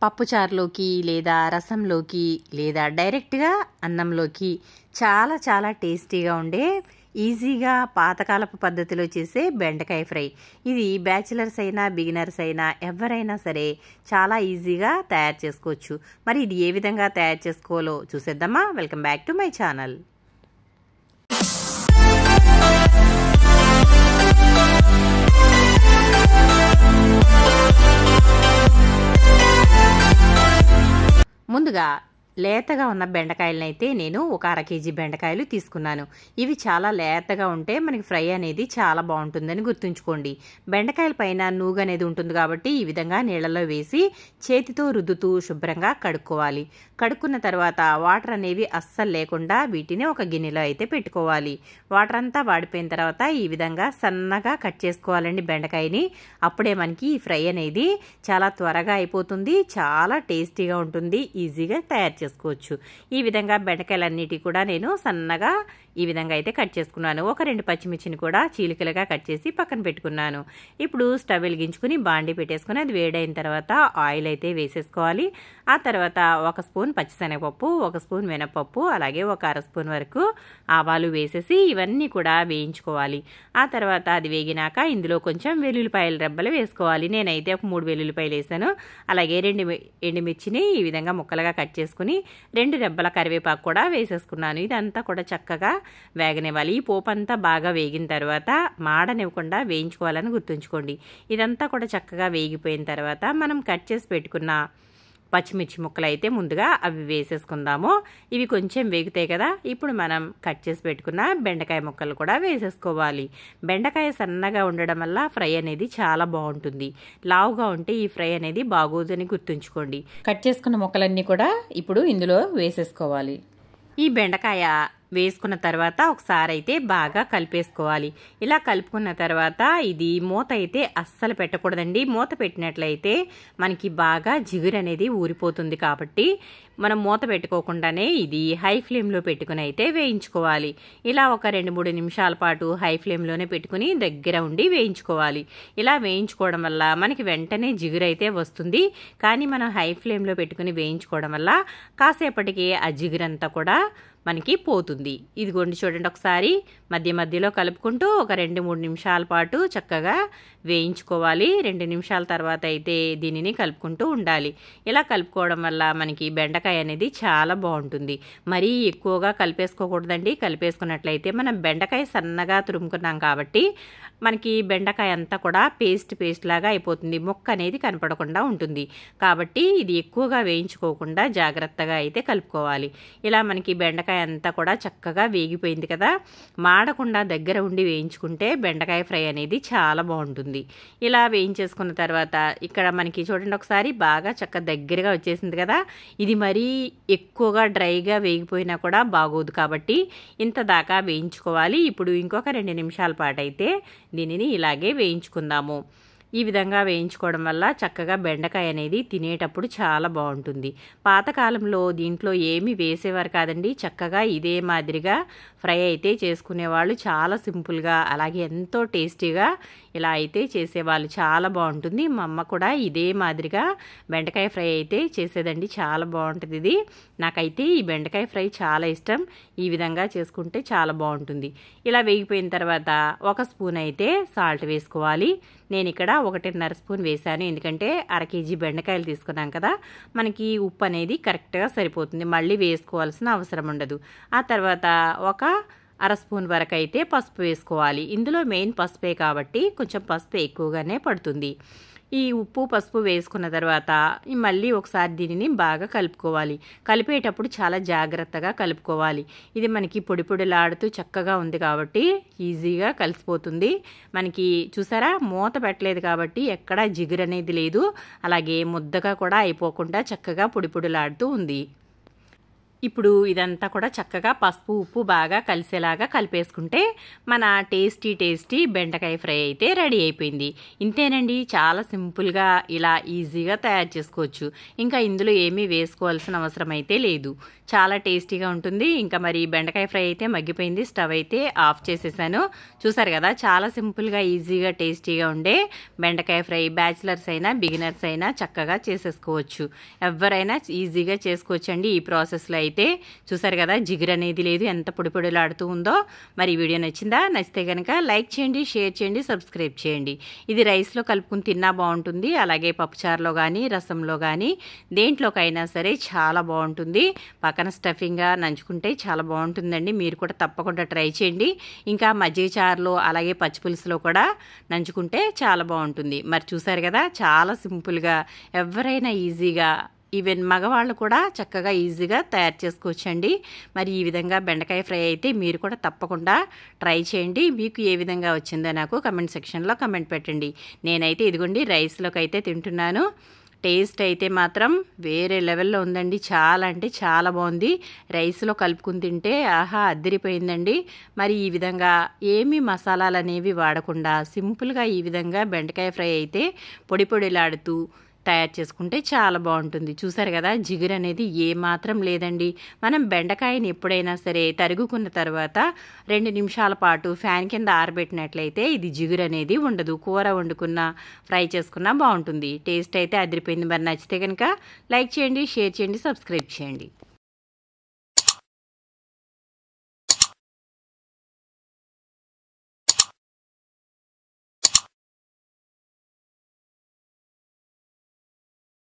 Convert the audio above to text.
పప్పుచారులోకి లేదా రసంలోకి లేదా డైరెక్ట్గా అన్నంలోకి చాలా చాలా టేస్టీగా ఉండే ఈజీగా పాతకాలపు పద్ధతిలో చేసే బెండకాయ ఫ్రై. ఇది బ్యాచిలర్స్ అయినా బిగినర్స్ అయినా ఎవరైనా సరే చాలా ఈజీగా తయారు చేసుకోవచ్చు. మరి ఇది ఏ విధంగా తయారు చేసుకోవాలో చూసేద్దామా? Welcome back to my channel. ముందుగా లేతగా ఉన్న బెండకాయలను అయితే నేను ఒక 1/2 కేజీ బెండకాయలు తీసుకున్నాను. ఇవి చాలా లేతగా ఉంటే మనకి ఫ్రై అనేది చాలా బాగుంటుందని గుర్తుంచుకోండి. బెండకాయల పైన నూగు అనేది ఉంటుంది కాబట్టి ఈ విధంగా నీళ్ళలో వేసి చేతితో రుద్దుతూ శుభ్రంగా కడుక్కోవాలి. కడుక్కున్న తర్వాత వాటర్ అనేవి అస్సలు లేకుండా వీటిని ఒక గిన్నెలో అయితే పెట్టుకోవాలి. వాటర్ అంతా వాడిపోయిన తర్వాత ఈ విధంగా సన్నగా కట్ చేసుకోవాలండి బెండకాయని. అప్పుడే మనకి ఈ ఫ్రై అనేది చాలా త్వరగా అయిపోతుంది, చాలా టేస్టీగా ఉంటుంది, ఈజీగా తయారు చేసుకోవచ్చు. ఈ విధంగా బెండకాయలన్నిటి కూడా నేను సన్నగా ఈ విధంగా అయితే కట్ చేసుకున్నాను. ఒక 2 పచ్చిమిర్చిని కూడా చీలికలుగా కట్ చేసి పక్కన పెట్టుకున్నాను. ఇప్పుడు స్టవ్ వెలిగించుకుని బాండి పెట్టేసుకుని అది వేడైన తర్వాత ఆయిల్ అయితే వేసేసుకోవాలి. ఆ తర్వాత 1 స్పూన్ పచ్చిశనగపప్పు, 1 స్పూన్ మినపప్పు, అలాగే 1 అర స్పూన్ వరకు ఆవాలు వేసేసి ఇవన్నీ కూడా వేయించుకోవాలి. ఆ తర్వాత అది వేగినాక ఇందులో కొంచెం వెల్లుల్లిపాయల రెబ్బలు వేసుకోవాలి. నేనైతే ఒక 3 వెల్లుల్లిపాయలు వేసాను. అలాగే 2 ఎండుమిర్చిని ఈ విధంగా ముక్కలుగా కట్ చేసుకుని 2 రెబ్బల కరివేపాకు కూడా వేసేసుకున్నాను. ఇదంతా కూడా చక్కగా వేగనివ్వాలి. ఈ పోపు అంతా బాగా వేగిన తర్వాత మాడనివ్వకుండా వేయించుకోవాలని గుర్తుంచుకోండి. ఇదంతా కూడా చక్కగా వేగిపోయిన తర్వాత మనం కట్ చేసి పెట్టుకున్న పచ్చిమిర్చి ముక్కలు అయితే ముందుగా అవి వేసేసుకుందాము. ఇవి కొంచెం వేగుతాయి కదా, ఇప్పుడు మనం కట్ చేసి పెట్టుకున్న బెండకాయ ముక్కలు కూడా వేసేసుకోవాలి. బెండకాయ సన్నగా ఉండడం వల్ల ఫ్రై అనేది చాలా బాగుంటుంది. లావుగా ఉంటే ఈ ఫ్రై అనేది బాగోదని గుర్తుంచుకోండి. కట్ చేసుకున్న ముక్కలన్నీ కూడా ఇప్పుడు ఇందులో వేసేసుకోవాలి. ఈ బెండకాయ వేసుకున్న తర్వాత ఒకసారి అయితే బాగా కలిపేసుకోవాలి. ఇలా కలుపుకున్న తర్వాత ఇది మూత అయితే అస్సలు పెట్టకూడదండి. మూత పెట్టినట్లయితే మనకి బాగా జిగురు అనేది ఊరిపోతుంది. కాబట్టి మనం మూత పెట్టుకోకుండానే ఇది హై ఫ్లేమ్లో పెట్టుకుని అయితే వేయించుకోవాలి. ఇలా ఒక 2-3 నిమిషాల పాటు హై ఫ్లేమ్లోనే పెట్టుకుని దగ్గర ఉండి వేయించుకోవాలి. ఇలా వేయించుకోవడం వల్ల మనకి వెంటనే జిగురు అయితే వస్తుంది. కానీ మనం హై ఫ్లేమ్లో పెట్టుకుని వేయించుకోవడం వల్ల కాసేపటికి ఆ జిగురంతా కూడా మనకి పోతుంది. ఇదిగోండి చూడండి, ఒకసారి మధ్య మధ్యలో కలుపుకుంటూ ఒక 2-3 నిమిషాల పాటు చక్కగా వేయించుకోవాలి. 2 నిమిషాల తర్వాత అయితే దీనిని కలుపుకుంటూ ఉండాలి. ఇలా కలుపుకోవడం వల్ల మనకి బెండకాయ అనేది చాలా బాగుంటుంది. మరీ ఎక్కువగా కలిపేసుకోకూడదండి. కలిపేసుకున్నట్లయితే మనం బెండకాయ సన్నగా తురుముకున్నాం కాబట్టి మనకి బెండకాయ అంతా కూడా పేస్ట్ లాగా అయిపోతుంది. ముక్క అనేది కనపడకుండా ఉంటుంది. కాబట్టి ఇది ఎక్కువగా వేయించుకోకుండా జాగ్రత్తగా అయితే కలుపుకోవాలి. ఇలా మనకి బెండకాయ అంతా కూడా చక్కగా వేగిపోయింది కదా, మాడకుండా దగ్గర ఉండి వేయించుకుంటే బెండకాయ ఫ్రై అనేది చాలా బాగుంటుంది. ఇలా వేయించేసుకున్న తర్వాత ఇక్కడ మనకి చూడండి ఒకసారి బాగా దగ్గరగా వచ్చేసింది కదా. ఇది మరీ ఎక్కువగా డ్రైగా వేగిపోయినా కూడా బాగోదు కాబట్టి ఇంత దాకా వేయించుకోవాలి. ఇప్పుడు ఇంకొక 2 నిమిషాల పాటు అయితే దీనిని ఇలాగే వేయించుకుందాము. ఈ విధంగా వేయించుకోవడం వల్ల చక్కగా బెండకాయ అనేది తినేటప్పుడు చాలా బాగుంటుంది. పాతకాలంలో దీంట్లో ఏమీ వేసేవారు కాదండి. చక్కగా ఇదే మాదిరిగా ఫ్రై అయితే చేసుకునేవాళ్ళు. చాలా సింపుల్గా, అలాగే ఎంతో టేస్టీగా ఇలా అయితే చేసేవాళ్ళు. చాలా బాగుంటుంది. మా అమ్మ కూడా ఇదే మాదిరిగా బెండకాయ ఫ్రై అయితే చేసేదండి. చాలా బాగుంటుంది ఇది. నాకైతే ఈ బెండకాయ ఫ్రై చాలా ఇష్టం. ఈ విధంగా చేసుకుంటే చాలా బాగుంటుంది. ఇలా వేగిపోయిన తర్వాత 1 స్పూన్ అయితే సాల్ట్ వేసుకోవాలి. నేను ఇక్కడ 1.5 స్పూన్ వేసాను. ఎందుకంటే 1/2 కేజీ బెండకాయలు తీసుకున్నాం కదా, మనకి ఉప్పు అనేది కరెక్ట్గా సరిపోతుంది. మళ్ళీ వేసుకోవాల్సిన అవసరం ఉండదు. ఆ తర్వాత 1 అర స్పూన్ వరకు అయితే పసుపు వేసుకోవాలి. ఇందులో మెయిన్ పసుపే కాబట్టి కొంచెం పసుపు ఎక్కువగానే పడుతుంది. ఈ ఉప్పు పసుపు వేసుకున్న తర్వాత మళ్ళీ ఒకసారి దీనిని బాగా కలుపుకోవాలి. కలిపేటప్పుడు చాలా జాగ్రత్తగా కలుపుకోవాలి. ఇది మనకి పొడి పొడిలాడుతూ చక్కగా ఉంది కాబట్టి ఈజీగా కలిసిపోతుంది. మనకి చూసారా, మూత పెట్టలేదు కాబట్టి ఎక్కడా జిగురు అనేది లేదు. అలాగే ముద్దగా కూడా అయిపోకుండా చక్కగా పొడి పొడిలాడుతూ ఉంది. ఇప్పుడు ఇదంతా కూడా చక్కగా పసుపు ఉప్పు బాగా కలిసేలాగా కలిపేసుకుంటే మన టేస్టీ బెండకాయ ఫ్రై అయితే రెడీ అయిపోయింది. ఇంతేనండి, చాలా సింపుల్గా ఇలా ఈజీగా తయారు చేసుకోవచ్చు. ఇంకా ఇందులో ఏమీ వేసుకోవాల్సిన అవసరం అయితే లేదు. చాలా టేస్టీగా ఉంటుంది. ఇంకా మరి బెండకాయ ఫ్రై అయితే మగ్గిపోయింది. స్టవ్ అయితే ఆఫ్ చేసేసాను. చూసారు కదా, చాలా సింపుల్గా ఈజీగా టేస్టీగా ఉండే బెండకాయ ఫ్రై బ్యాచిలర్స్ అయినా బిగినర్స్ అయినా చక్కగా చేసేసుకోవచ్చు. ఎవరైనా ఈజీగా చేసుకోవచ్చండి ఈ ప్రాసెస్లో అయితే. చూసారు కదా, జిగురు అనేది లేదు, ఎంత పొడిలాడుతూ ఉందో. మరి ఈ వీడియో నచ్చిందా? నచ్చితే కనుక లైక్ చేయండి, షేర్ చేయండి, సబ్స్క్రైబ్ చేయండి. ఇది రైస్లో కలుపుకుని తిన్నా బాగుంటుంది, అలాగే పప్పుచారులో కానీ రసంలో కానీ దేంట్లోకైనా సరే చాలా బాగుంటుంది. పక్కన స్టఫింగ్గా నంచుకుంటే చాలా బాగుంటుందండి. మీరు కూడా తప్పకుండా ట్రై చేయండి. ఇంకా మజ్జిగ చారులో అలాగే పచ్చిపులుసులో కూడా నంచుకుంటే చాలా బాగుంటుంది. మరి చూసారు కదా, చాలా సింపుల్గా ఎవరైనా ఈజీగా, ఈవెన్ మగవాళ్ళు కూడా చక్కగా ఈజీగా తయారు చేసుకోవచ్చండి. మరి ఈ విధంగా బెండకాయ ఫ్రై అయితే మీరు కూడా తప్పకుండా ట్రై చేయండి. మీకు ఏ విధంగా వచ్చిందో నాకు కమెంట్ సెక్షన్లో కమెంట్ పెట్టండి. నేనైతే ఇదిగోండి రైస్లోకి అయితే తింటున్నాను. టేస్ట్ అయితే మాత్రం వేరే లెవెల్లో ఉందండి. చాలా అంటే చాలా బాగుంది. రైస్లో కలుపుకుని తింటే ఆహా అద్దరిపోయిందండి. మరి ఈ విధంగా ఏమీ మసాలాలు అనేవి వాడకుండా సింపుల్గా ఈ విధంగా బెండకాయ ఫ్రై అయితే పొడిలాడుతూ తయారు చేసుకుంటే చాలా బాగుంటుంది. చూసారు కదా, జిగురు అనేది ఏమాత్రం లేదండి. మనం బెండకాయని ఎప్పుడైనా సరే తరుగుకున్న తర్వాత 2 నిమిషాల పాటు ఫ్యాన్ కింద ఆరబెట్టినట్లయితే ఇది జిగురు అనేది ఉండదు. కూర వండుకున్నా ఫ్రై చేసుకున్నా బాగుంటుంది. టేస్ట్ అయితే అదిరిపోయింది. మరి నచ్చితే కనుక లైక్ చేయండి, షేర్ చేయండి, సబ్స్క్రైబ్ చేయండి.